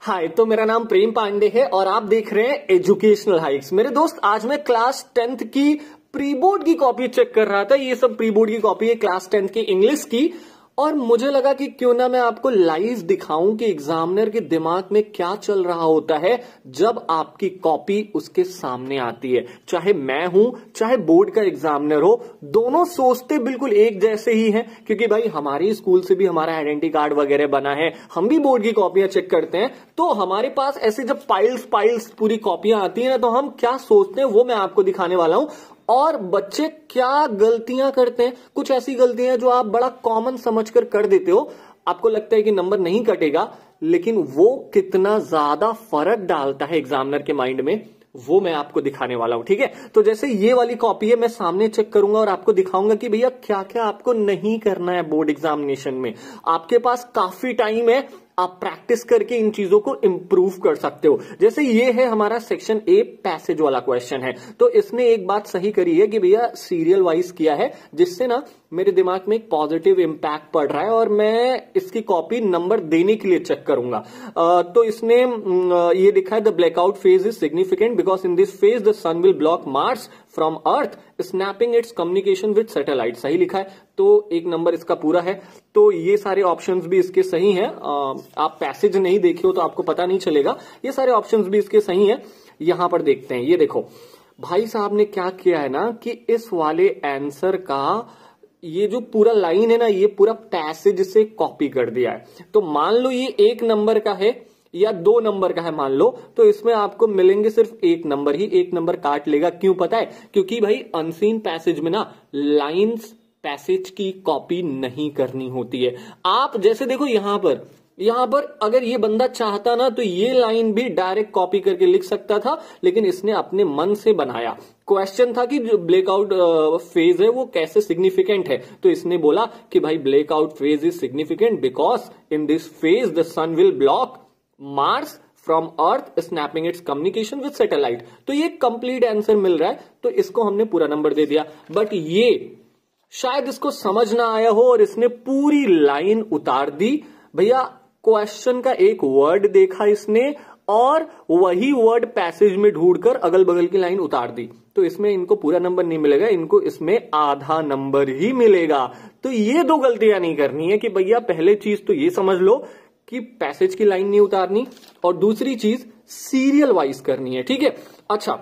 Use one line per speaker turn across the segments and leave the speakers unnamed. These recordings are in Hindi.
हाय, तो मेरा नाम प्रेम पांडे है और आप देख रहे हैं एजुकेशनल हाइट्स। मेरे दोस्त, आज मैं क्लास 10th की प्री बोर्ड की कॉपी चेक कर रहा था। ये सब प्री बोर्ड की कॉपी है, क्लास 10th की इंग्लिश की। और मुझे लगा कि क्यों ना मैं आपको लाइव दिखाऊं कि एग्जामिनर के दिमाग में क्या चल रहा होता है जब आपकी कॉपी उसके सामने आती है। चाहे मैं हूं, चाहे बोर्ड का एग्जामिनर हो, दोनों सोचते बिल्कुल एक जैसे ही हैं, क्योंकि भाई हमारी स्कूल से भी हमारा आइडेंटिटी कार्ड वगैरह बना है। हम भी बोर्ड की कॉपियां चेक करते हैं, तो हमारे पास ऐसे जब पाइल्स पूरी कॉपियां आती है ना, तो हम क्या सोचते हैं वो मैं आपको दिखाने वाला हूं। और बच्चे क्या गलतियां करते हैं, कुछ ऐसी गलतियां जो आप बड़ा कॉमन समझकर कर देते हो, आपको लगता है कि नंबर नहीं कटेगा, लेकिन वो कितना ज्यादा फर्क डालता है एग्जामिनर के माइंड में, वो मैं आपको दिखाने वाला हूं। ठीक है, तो जैसे ये वाली कॉपी है, मैं सामने चेक करूंगा और आपको दिखाऊंगा कि भैया क्या क्या आपको नहीं करना है बोर्ड एग्जामिनेशन में। आपके पास काफी टाइम है, आप प्रैक्टिस करके इन चीजों को इंप्रूव कर सकते हो। जैसे ये है हमारा सेक्शन ए, पैसेज वाला क्वेश्चन है। तो इसने एक बात सही करी है कि भैया सीरियल वाइज किया है, जिससे ना मेरे दिमाग में एक पॉजिटिव इंपैक्ट पड़ रहा है और मैं इसकी कॉपी नंबर देने के लिए चेक करूंगा। तो इसने ये लिखा है, the blackout phase is significant because in this phase the sun will block Mars from Earth snapping its communication with satellite. सही लिखा है, तो एक नंबर इसका पूरा है। तो ये सारे ऑप्शंस भी इसके सही हैं। आप पैसेज नहीं देखे हो तो आपको पता नहीं चलेगा, ये सारे ऑप्शंस भी इसके सही हैं। यहां पर देखते हैं, ये देखो भाई साहब ने क्या किया है ना कि इस वाले आंसर का ये जो पूरा लाइन है ना, ये पूरा पैसेज से कॉपी कर दिया है। तो मान लो ये 1 नंबर का है या 2 नंबर का है मान लो, तो इसमें आपको मिलेंगे सिर्फ 1 नंबर ही। 1 नंबर काट लेगा, क्यों पता है? क्योंकि भाई अनसीन पैसेज में ना लाइंस पैसेज की कॉपी नहीं करनी होती है। आप जैसे देखो यहां पर अगर ये बंदा चाहता ना तो ये लाइन भी डायरेक्ट कॉपी करके लिख सकता था, लेकिन इसने अपने मन से बनाया। क्वेश्चन था कि जो ब्लैकआउट फेज है वो कैसे सिग्निफिकेंट है, तो इसने बोला कि भाई blackout phase is significant because in this phase the sun will block Mars from Earth snapping its communication with satellite. तो ये कंप्लीट आंसर मिल रहा है, तो इसको हमने पूरा नंबर दे दिया। बट ये शायद इसको समझ ना आया हो और इसने पूरी लाइन उतार दी। भैया क्वेश्चन का एक वर्ड देखा इसने और वही वर्ड पैसेज में ढूंढकर अगल बगल की लाइन उतार दी, तो इसमें इनको पूरा नंबर नहीं मिलेगा, इनको इसमें आधा नंबर ही मिलेगा। तो ये 2 गलतियां नहीं करनी है कि भैया पहले चीज तो ये समझ लो कि पैसेज की लाइन नहीं उतारनी, और दूसरी चीज सीरियल वाइज करनी है। ठीक है, अच्छा,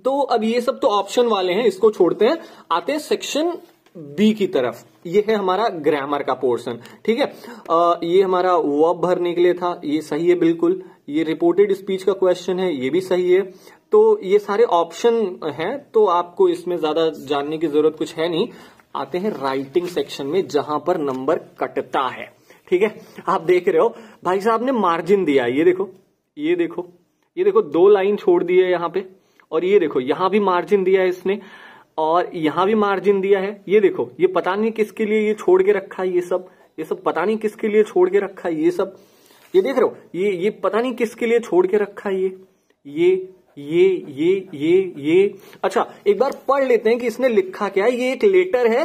तो अब ये सब तो ऑप्शन वाले हैं, इसको छोड़ते हैं, आते हैं सेक्शन बी की तरफ। ये है हमारा ग्रामर का पोर्शन। ठीक है, ये हमारा वर्ब भरने के लिए था, ये सही है बिल्कुल। ये रिपोर्टेड स्पीच का क्वेश्चन है, ये भी सही है। तो ये सारे ऑप्शन हैं, तो आपको इसमें ज्यादा जानने की जरूरत कुछ है नहीं। आते हैं राइटिंग सेक्शन में, जहां पर नंबर कटता है। ठीक है, आप देख रहे हो भाई साहब ने मार्जिन दिया, ये देखो 2 लाइन छोड़ दी है यहां पे, और ये देखो यहां भी मार्जिन दिया है इसने, और यहां भी मार्जिन दिया है। ये देखो, ये पता नहीं किसके लिए ये छोड़ के रखा है, ये सब पता नहीं किसके लिए छोड़ के रखा है। ये देख रहे हो, ये पता नहीं किसके लिए छोड़ के रखा है। ये अच्छा, एक बार पढ़ लेते हैं कि इसने लिखा क्या है। ये एक लेटर है,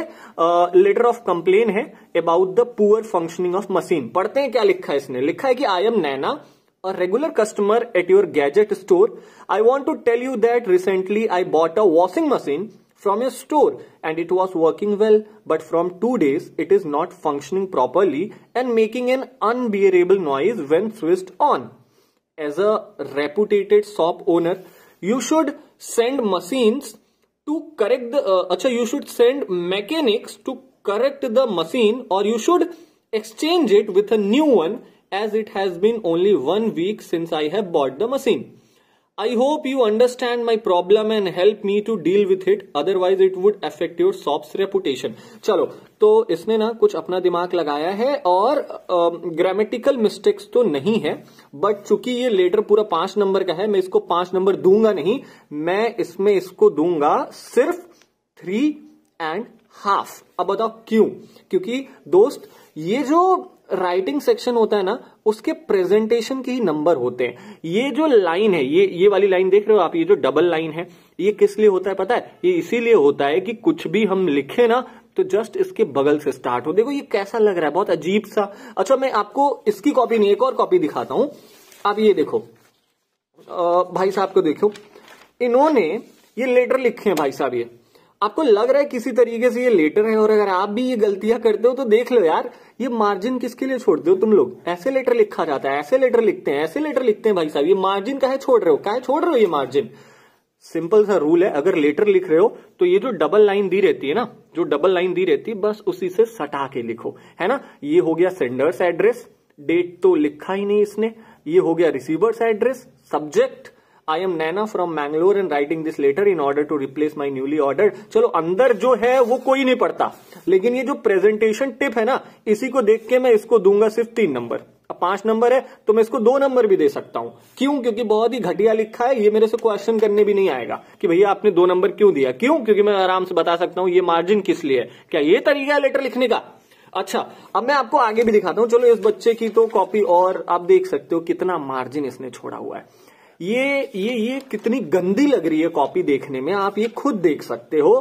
लेटर ऑफ कंप्लेन है about the poor functioning of machine. पढ़ते हैं क्या लिखा है इसने। लिखा है कि I am Naina, a regular customer at your gadget store. I want to tell you that recently I bought a washing machine from your store and it was working well, but from 2 days it is not functioning properly and making an unbearable noise when switched on. As a reputed shop owner, you should send machines to correct the you should send mechanics to correct the machine, or you should exchange it with a new one, as it has been only 1 week since I have bought the machine. I hope you understand my problem and help me to deal with it, otherwise it would affect your shop's reputation. चलो, तो इसने ना कुछ अपना दिमाग लगाया है और ग्रामेटिकल मिस्टेक्स तो नहीं है, बट चूंकि ये लेटर पूरा 5 नंबर का है, मैं इसको 5 नंबर दूंगा नहीं, मैं इसमें इसको दूंगा सिर्फ 3.5। अब बताओ क्यों? क्योंकि दोस्त, ये जो राइटिंग सेक्शन होता है ना, उसके प्रेजेंटेशन के ही नंबर होते हैं। ये जो लाइन है, ये वाली लाइन देख रहे हो आप, ये जो डबल लाइन है, ये किस लिए होता है पता है? ये इसीलिए होता है कि कुछ भी हम लिखे ना तो जस्ट इसके बगल से स्टार्ट हो। देखो ये कैसा लग रहा है, बहुत अजीब सा। अच्छा, मैं आपको इसकी कॉपी नहीं, एक और कॉपी दिखाता हूं। अब ये देखो भाई साहब को देखो, इन्होंने ये लेटर लिखे हैं भाई साहब। ये आपको लग रहा है किसी तरीके से ये लेटर है, और अगर आप भी ये गलतियां करते हो तो देख लो यार, ये मार्जिन किसके लिए छोड़ते हो तुम लोग? ऐसे लेटर लिखा जाता है, ऐसे लेटर लिखते हैं, ऐसे लेटर लिखते हैं भाई साहब। ये मार्जिन काहे छोड़ रहे हो, काहे छोड़ रहे हो ये मार्जिन? सिंपल सा रूल है, अगर लेटर लिख रहे हो तो ये जो डबल लाइन दी रहती है ना, जो डबल लाइन दी रहती है, बस उसी से सटा के लिखो, है ना। ये हो गया सेंडर्स एड्रेस, डेट तो लिखा ही नहीं इसने। ये हो गया receiver's address, subject I am Nana from Mangalore and writing this letter in order to replace my newly ordered। चलो अंदर जो है वो कोई नहीं पढ़ता, लेकिन ये जो प्रेजेंटेशन टिप है ना, इसी को देख के मैं इसको दूंगा सिर्फ 3 नंबर। अब 5 नंबर है तो मैं इसको 2 नंबर भी दे सकता हूं। क्यों? क्योंकि बहुत ही घटिया लिखा है, ये मेरे से क्वेश्चन करने भी नहीं आएगा कि भैया आपने 2 नंबर क्यों दिया। क्यों? क्योंकि मैं आराम से बता सकता हूं ये मार्जिन किस लिए है। क्या ये तरीका है लेटर लिखने का? अच्छा, अब मैं आपको आगे भी दिखाता हूं। चलो इस बच्चे की तो कॉपी, और आप देख सकते हो कितना मार्जिन इसने छोड़ा हुआ है। ये कितनी गंदी लग रही है कॉपी देखने में, आप ये खुद देख सकते हो।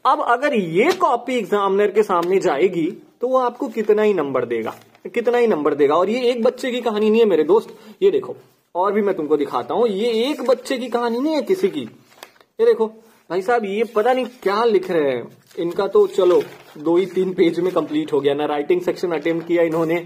अब अगर ये कॉपी एग्जामिनर के सामने जाएगी तो वो आपको कितना ही नंबर देगा, कितना ही नंबर देगा। और ये एक बच्चे की कहानी नहीं है मेरे दोस्त, ये देखो और भी मैं तुमको दिखाता हूं। ये एक बच्चे की कहानी नहीं है किसी की। ये देखो भाई साहब, ये पता नहीं क्या लिख रहे हैं। इनका तो चलो 2 ही 3 पेज में कंप्लीट हो गया, ना राइटिंग सेक्शन अटेम्प्ट किया इन्होंने,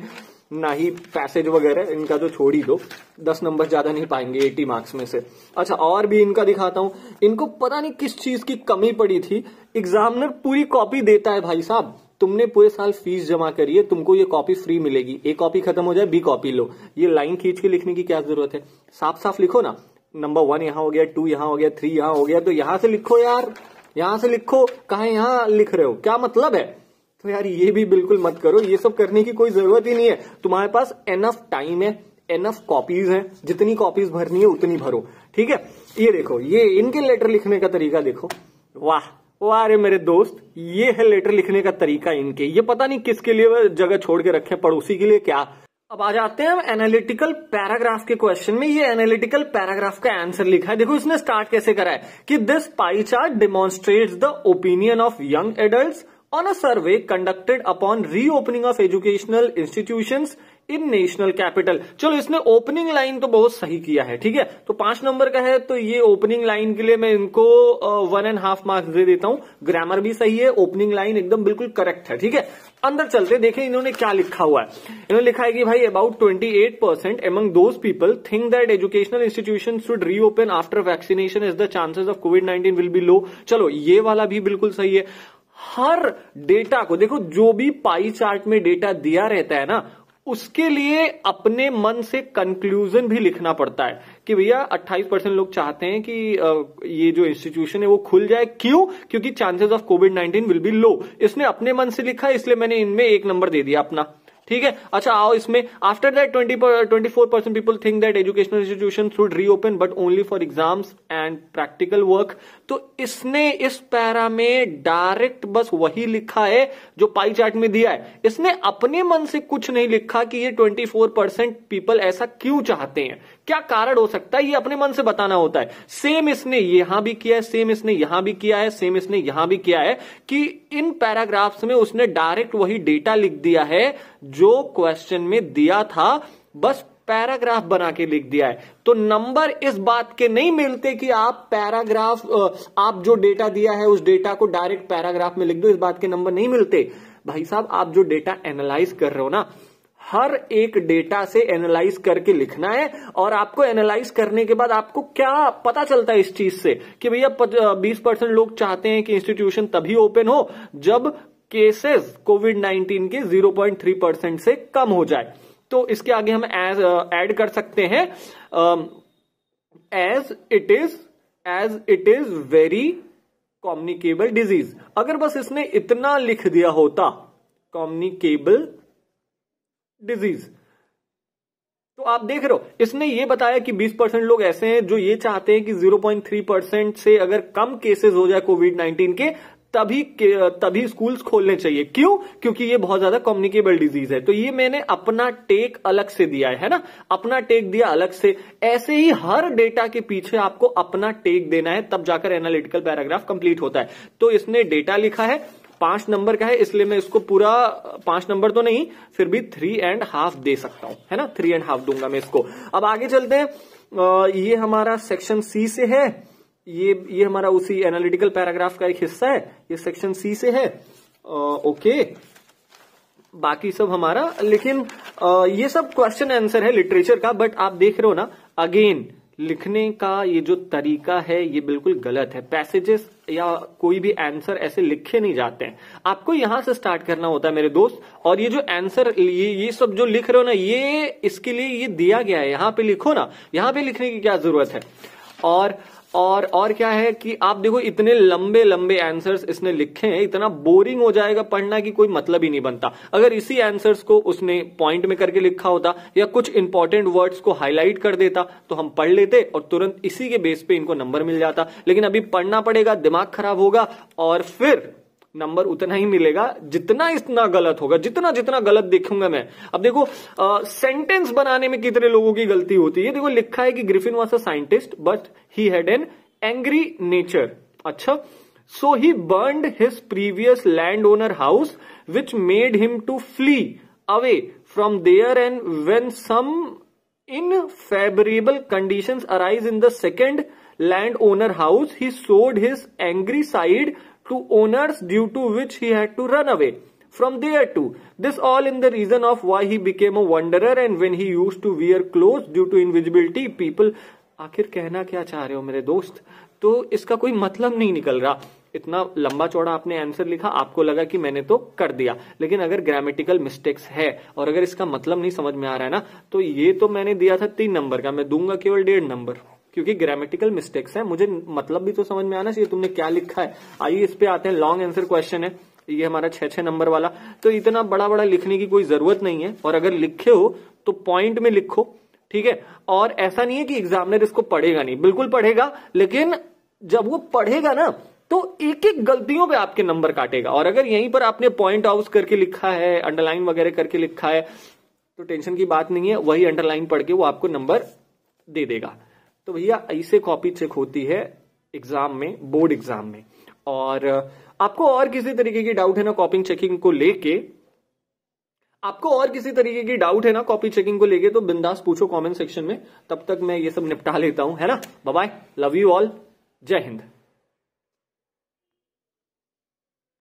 ना ही पैसेज वगैरह। इनका तो छोड़ ही दो, 10 नंबर ज्यादा नहीं पाएंगे 80 मार्क्स में से। अच्छा, और भी इनका दिखाता हूं। इनको पता नहीं किस चीज की कमी पड़ी थी, एग्जामिनर पूरी कॉपी देता है भाई साहब। तुमने पूरे साल फीस जमा करी है, तुमको ये कॉपी फ्री मिलेगी। एक कॉपी खत्म हो जाए, बी कॉपी लो। ये लाइन खींच के लिखने की क्या जरूरत है? साफ साफ लिखो ना, नंबर 1 यहां हो गया, 2 यहां हो गया, 3 यहां हो गया, तो यहां से लिखो यार, यहां से लिखो। कहां यहां लिख रहे हो, क्या मतलब है? तो यार ये भी बिल्कुल मत करो, ये सब करने की कोई जरूरत ही नहीं है। तुम्हारे पास एनफ टाइम है, एनफ कॉपीज है, जितनी कॉपीज भरनी है उतनी भरो, ठीक है। ये देखो, ये इनके लेटर लिखने का तरीका देखो, वाह वाह रे मेरे दोस्त, ये है लेटर लिखने का तरीका इनके। ये पता नहीं किसके लिए जगह छोड़ के रखे, पड़ोसी के लिए क्या। अब आ जाते हैं हम एनालिटिकल पैराग्राफ के क्वेश्चन में। ये एनालिटिकल पैराग्राफ का आंसर लिखा है, देखो इसने स्टार्ट कैसे करा है कि this pie chart demonstrates the opinion of young adults on a survey conducted upon reopening of educational institutions in national capital. चलो इसने ओपनिंग लाइन तो बहुत सही किया है, ठीक है, तो 5 नंबर का है, तो ये ओपनिंग लाइन के लिए मैं इनको 1.5 मार्क्स दे देता हूं। ग्रामर भी सही है, ओपनिंग लाइन एकदम बिल्कुल करेक्ट है, ठीक है। अंदर चलते देखें इन्होंने क्या लिखा हुआ है। इन्होंने लिखा है कि भाई about 28% among those people think that educational institutions should reopen after vaccination as the chances of COVID-19 will be low। चलो ये वाला भी बिल्कुल सही है। हर डेटा को देखो, जो भी पाई चार्ट में डेटा दिया रहता है ना, उसके लिए अपने मन से कंक्लूजन भी लिखना पड़ता है कि भैया 28% लोग चाहते हैं कि ये जो इंस्टीट्यूशन है वो खुल जाए। क्यों? क्योंकि चांसेस ऑफ कोविड-19 विल बी लो। इसने अपने मन से लिखा, इसलिए मैंने इनमें 1 नंबर दे दिया अपना, ठीक है। अच्छा आओ इसमें, after that 24% people think that educational institution should reopen but only for exams and practical work. तो इसने इस पैरा में डायरेक्ट बस वही लिखा है जो पाई चार्ट में दिया है। इसने अपने मन से कुछ नहीं लिखा कि ये 24% पीपल ऐसा क्यों चाहते हैं, क्या कारण हो सकता है, ये अपने मन से बताना होता है। सेम इसने यहां भी किया है, सेम इसने यहां भी किया है, सेम इसने यहां भी किया है कि इन पैराग्राफ्स में उसने डायरेक्ट वही डेटा लिख दिया है जो क्वेश्चन में दिया था, बस पैराग्राफ बना के लिख दिया है। तो नंबर इस बात के नहीं मिलते कि आप पैराग्राफ, आप जो डेटा दिया है उस डेटा को डायरेक्ट पैराग्राफ में लिख दो, इस बात के नंबर नहीं मिलते। भाई साहब, आप जो डेटा एनालाइज कर रहे हो ना, हर एक डेटा से एनालाइज करके लिखना है। और आपको एनालाइज करने के बाद आपको क्या पता चलता है इस चीज से कि भैया 20% लोग चाहते हैं कि इंस्टीट्यूशन तभी ओपन हो जब केसेस कोविड-19 के 0.3% से कम हो जाए। तो इसके आगे हम ऐड कर सकते हैं as it is very communicable disease. अगर बस इसने इतना लिख दिया होता, कम्युनिकेबल डिजीज, तो आप देख रहे हो इसने ये बताया कि 20% लोग ऐसे हैं जो ये चाहते हैं कि 0.3% से अगर कम केसेस हो जाए कोविड-19 के तभी स्कूल्स खोलने चाहिए। क्यों? क्योंकि ये बहुत ज्यादा कम्युनिकेबल डिजीज है। तो ये मैंने अपना टेक अलग से दिया है ना, अपना टेक दिया अलग से। ऐसे ही हर डेटा के पीछे आपको अपना टेक देना है, तब जाकर एनालिटिकल पैराग्राफ कंप्लीट होता है। तो इसने डेटा लिखा है 5 नंबर का है, इसलिए मैं इसको पूरा 5 नंबर तो नहीं, फिर भी 3.5 दे सकता हूं, है ना, 3.5 दूंगा मैं इसको। अब आगे चलते हैं। ये हमारा सेक्शन सी से है, ये हमारा उसी एनालिटिकल पैराग्राफ का एक हिस्सा है, ये सेक्शन सी से है। ओके, बाकी सब हमारा, लेकिन ये सब क्वेश्चन आंसर है लिटरेचर का, बट आप देख रहे हो ना, अगेन लिखने का ये जो तरीका है ये बिल्कुल गलत है। पैसेजेस या कोई भी आंसर ऐसे लिखे नहीं जाते हैं, आपको यहां से स्टार्ट करना होता है मेरे दोस्त। और ये जो आंसर, ये सब जो लिख रहे हो ना, ये इसके लिए ये दिया गया है, यहां पे लिखो ना, यहां पे लिखने की क्या जरूरत है। और क्या है कि आप देखो इतने लंबे लंबे आंसर्स इसने लिखे हैं, इतना बोरिंग हो जाएगा पढ़ना कि कोई मतलब ही नहीं बनता। अगर इसी आंसर्स को उसने पॉइंट में करके लिखा होता या कुछ इंपॉर्टेंट वर्ड्स को हाईलाइट कर देता तो हम पढ़ लेते और तुरंत इसी के बेस पे इनको नंबर मिल जाता। लेकिन अभी पढ़ना पड़ेगा, दिमाग खराब होगा और फिर नंबर उतना ही मिलेगा जितना इतना गलत होगा, जितना जितना गलत देखूंगा मैं। अब देखो सेंटेंस बनाने में कितने लोगों की गलती होती है। देखो लिखा है कि Griffin was a scientist but he had an angry nature. अच्छा, so he burned his previous landowner house which made him to flee away from there, and when some unfavorable conditions arise in the second landowner house, he showed his angry side to owners, due to which he had to run away from there too. This all in the reason of why he became a wanderer, and when he used to wear clothes due to invisibility, people. आखिर कहना क्या चाह रहे हो मेरे दोस्त? तो इसका कोई मतलब नहीं निकल रहा। इतना लंबा चौड़ा आपने आंसर लिखा, आपको लगा कि मैंने तो कर दिया, लेकिन अगर ग्रामेटिकल मिस्टेक्स है और अगर इसका मतलब नहीं समझ में आ रहा है ना, तो ये तो मैंने दिया था 3 नंबर का, मैं दूंगा केवल 1.5 नंबर, क्योंकि ग्रामेटिकल मिस्टेक्स है। मुझे मतलब भी तो समझ में आना चाहिए तुमने क्या लिखा है। आइए इस पे आते हैं। लॉन्ग आंसर क्वेश्चन है ये हमारा 6 नंबर वाला। तो इतना बड़ा बड़ा लिखने की कोई जरूरत नहीं है, और अगर लिखे हो तो पॉइंट में लिखो, ठीक है। और ऐसा नहीं है कि एग्जामिनर इसको पढ़ेगा नहीं, बिल्कुल पढ़ेगा, लेकिन जब वो पढ़ेगा ना तो एक एक गलतियों पे आपके नंबर काटेगा। और अगर यहीं पर आपने पॉइंट आउट करके लिखा है, अंडरलाइन वगैरह करके लिखा है, तो टेंशन की बात नहीं है, वही अंडरलाइन पढ़ के वो आपको नंबर दे देगा। तो भैया ऐसे कॉपी चेक होती है एग्जाम में, बोर्ड एग्जाम में। और आपको और किसी तरीके की डाउट है ना कॉपी चेकिंग को लेके, आपको और किसी तरीके की डाउट है ना कॉपी चेकिंग को लेके, तो बिंदास पूछो कमेंट सेक्शन में। तब तक मैं ये सब निपटा लेता हूं, है ना। Bye bye, love you all, Jai Hind.